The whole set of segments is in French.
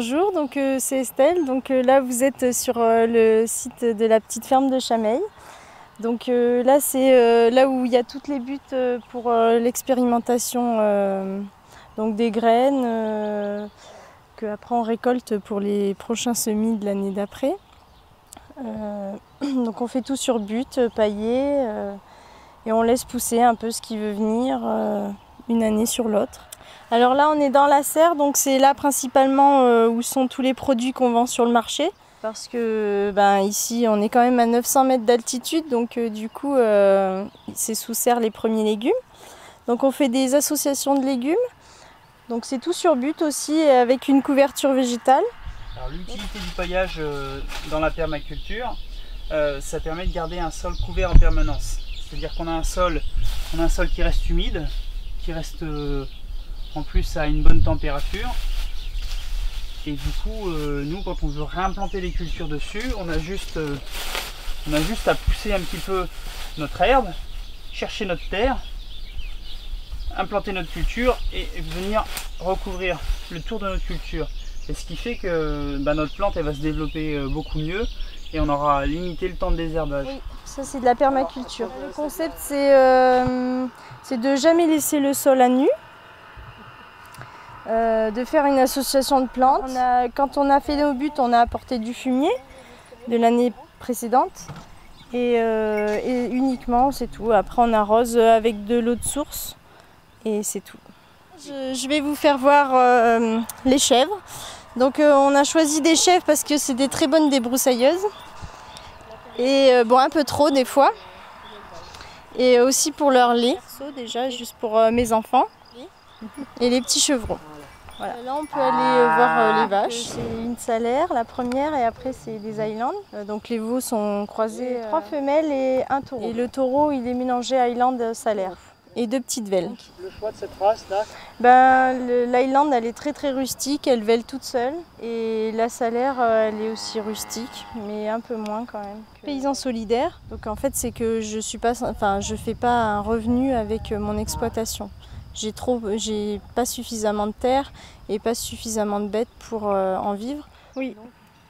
Bonjour, donc c'est Estelle. Donc là vous êtes sur le site de la petite ferme de Chameil. Donc là c'est là où il y a toutes les buttes pour l'expérimentation donc des graines que après on récolte pour les prochains semis de l'année d'après. Donc on fait tout sur butte, paillé et on laisse pousser un peu ce qui veut venir une année sur l'autre. Alors là on est dans la serre, donc c'est là principalement où sont tous les produits qu'on vend sur le marché. Parce que ici on est quand même à 900 mètres d'altitude, donc du coup c'est sous serre les premiers légumes. Donc on fait des associations de légumes, donc c'est tout sur butte aussi avec une couverture végétale. Alors l'utilité du paillage dans la permaculture, ça permet de garder un sol couvert en permanence. C'est-à-dire qu'on a un sol qui reste humide, qui reste en plus à une bonne température. Et du coup, nous, quand on veut réimplanter les cultures dessus, on a juste à pousser un petit peu notre herbe, chercher notre terre, implanter notre culture et venir recouvrir le tour de notre culture. Et ce qui fait que notre plante elle va se développer beaucoup mieux et on aura limité le temps de désherbage. Oui, ça c'est de la permaculture. Le concept c'est de jamais laisser le sol à nu. De faire une association de plantes. Quand on a fait nos buts, on a apporté du fumier de l'année précédente et uniquement c'est tout. Après on arrose avec de l'eau de source et c'est tout. Je vais vous faire voir les chèvres. Donc on a choisi des chèvres parce que c'est des très bonnes débroussailleuses et un peu trop des fois, et aussi pour leur lait, déjà juste pour mes enfants et les petits chevrons. Voilà. Là on peut aller voir les vaches. C'est une salaire la première et après c'est des Highlands. Donc les veaux sont croisés, 3 femelles et un taureau. Et le taureau il est mélangé Highland salaire. Et 2 petites velles. Le choix de cette race là, l'Highland elle est très rustique, elle vèle toute seule. Et la salaire elle est aussi rustique, mais un peu moins quand même. Paysan solidaire, donc en fait c'est que je fais pas un revenu avec mon exploitation. J'ai pas suffisamment de terre et pas suffisamment de bêtes pour en vivre. Oui,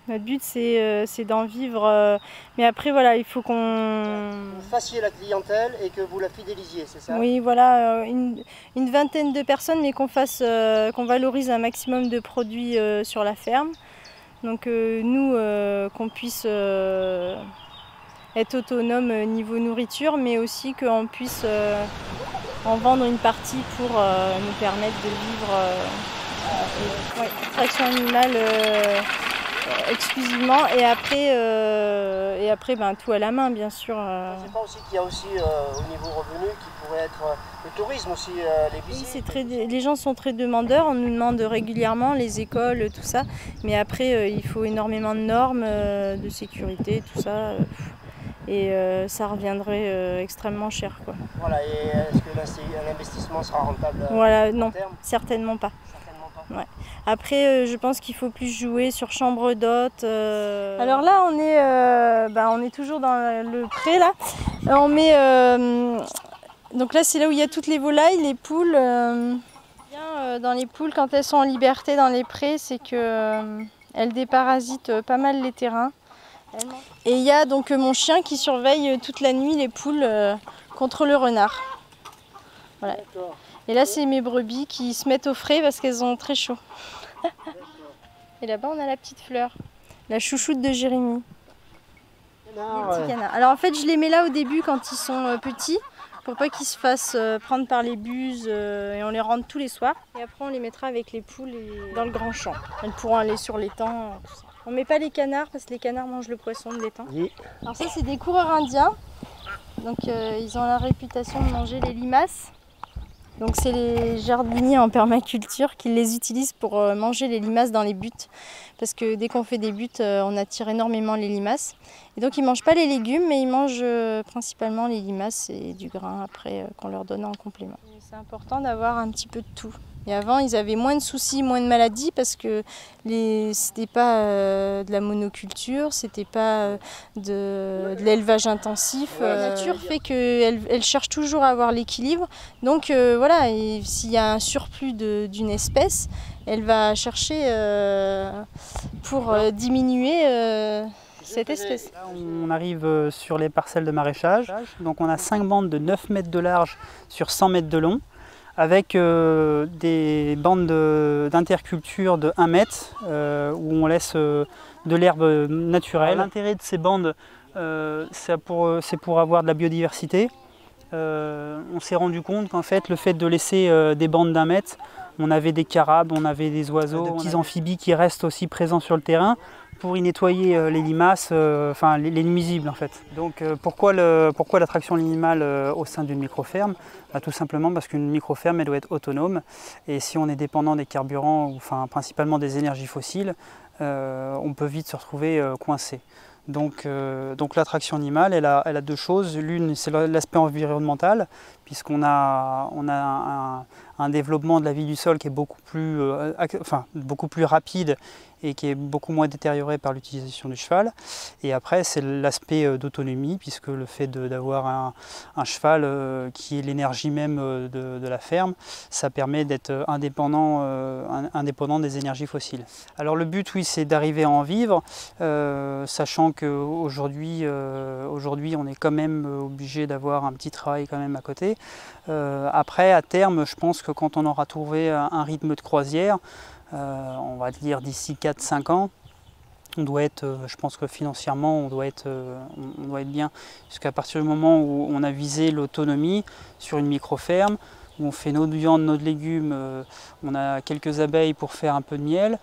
notre but c'est d'en vivre, mais après voilà, il faut qu'on... Vous fassiez la clientèle et que vous la fidélisiez, c'est ça? Oui, voilà, une vingtaine de personnes, mais qu'on valorise un maximum de produits sur la ferme. Donc nous, qu'on puisse être autonome niveau nourriture, mais aussi qu'on puisse en vendre une partie pour nous permettre de vivre traction animale exclusivement et après tout à la main bien sûr. Je ne sais pas aussi qu'il y a aussi au niveau revenu qui pourrait être le tourisme aussi, les visites. Oui, les gens sont très demandeurs, on nous demande régulièrement, les écoles, tout ça, mais après il faut énormément de normes de sécurité, tout ça. Et ça reviendrait extrêmement cher, quoi. Voilà, et est-ce que l'investissement sera rentable non, terme? Certainement pas. Certainement pas. Ouais. Après, je pense qu'il faut plus jouer sur chambre d'hôte. Alors là, on est toujours dans le pré, là. On met, donc là, c'est là où il y a toutes les volailles, les poules. Dans les poules, quand elles sont en liberté dans les prés, c'est qu'elles déparasitent pas mal les terrains. Et il y a donc mon chien qui surveille toute la nuit les poules contre le renard. Voilà. Et là c'est mes brebis qui se mettent au frais parce qu'elles ont très chaud. Et là-bas on a la petite Fleur, la chouchoute de Jérémy. Alors en fait je les mets là au début quand ils sont petits pour pas qu'ils se fassent prendre par les buses et on les rentre tous les soirs. Et après on les mettra avec les poules dans le grand champ. Elles pourront aller sur l'étang, tout ça. On ne met pas les canards parce que les canards mangent le poisson de l'étang. Oui. Alors ça c'est des coureurs indiens. Donc ils ont la réputation de manger les limaces. Donc c'est les jardiniers en permaculture qui les utilisent pour manger les limaces dans les buts. Parce que dès qu'on fait des buts, on attire énormément les limaces. Et donc ils ne mangent pas les légumes, mais ils mangent principalement les limaces et du grain après qu'on leur donne en complément. C'est important d'avoir un petit peu de tout. Et avant, ils avaient moins de soucis, moins de maladies parce que c'était pas de la monoculture, c'était pas de l'élevage intensif. La nature fait qu'elle cherche toujours à avoir l'équilibre. Donc voilà, s'il y a un surplus d'une espèce, elle va chercher pour diminuer cette espèce. Là, on arrive sur les parcelles de maraîchage. Donc on a 5 bandes de 9 mètres de large sur 100 mètres de long, avec des bandes d'interculture de 1 mètre où on laisse de l'herbe naturelle. L'intérêt de ces bandes, c'est pour avoir de la biodiversité. On s'est rendu compte qu'en fait, le fait de laisser des bandes d'1 mètre, on avait des carabes, on avait des oiseaux, des petits amphibies qui restent aussi présents sur le terrain pour y nettoyer les limaces, enfin les nuisibles en fait. Donc pourquoi l'attraction animale au sein d'une microferme? Tout simplement parce qu'une microferme elle doit être autonome, et si on est dépendant des carburants, enfin principalement des énergies fossiles, on peut vite se retrouver coincé. Donc l'attraction animale, elle a 2 choses. L'une, c'est l'aspect environnemental, puisqu'on a un développement de la vie du sol qui est beaucoup plus rapide et qui est beaucoup moins détérioré par l'utilisation du cheval. Et après, c'est l'aspect d'autonomie, puisque le fait d'avoir un cheval qui est l'énergie même de la ferme, ça permet d'être indépendant des énergies fossiles. Alors le but, oui, c'est d'arriver à en vivre, sachant qu'aujourd'hui, on est quand même obligé d'avoir un petit travail quand même à côté. Après, à terme, je pense que quand on aura trouvé un rythme de croisière, on va dire d'ici 4-5 ans, on doit être, je pense que financièrement, on doit être bien. Jusqu'à partir du moment où on a visé l'autonomie sur une micro-ferme, où on fait notre viande, nos légumes, on a quelques abeilles pour faire un peu de miel,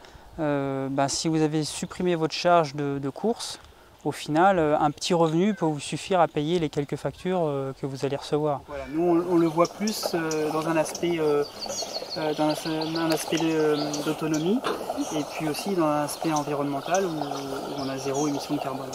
si vous avez supprimé votre charge de course, au final, un petit revenu peut vous suffire à payer les quelques factures que vous allez recevoir. Voilà, nous, on le voit plus dans un aspect, d'autonomie, et puis aussi dans un aspect environnemental où on a 0 émission de carbone.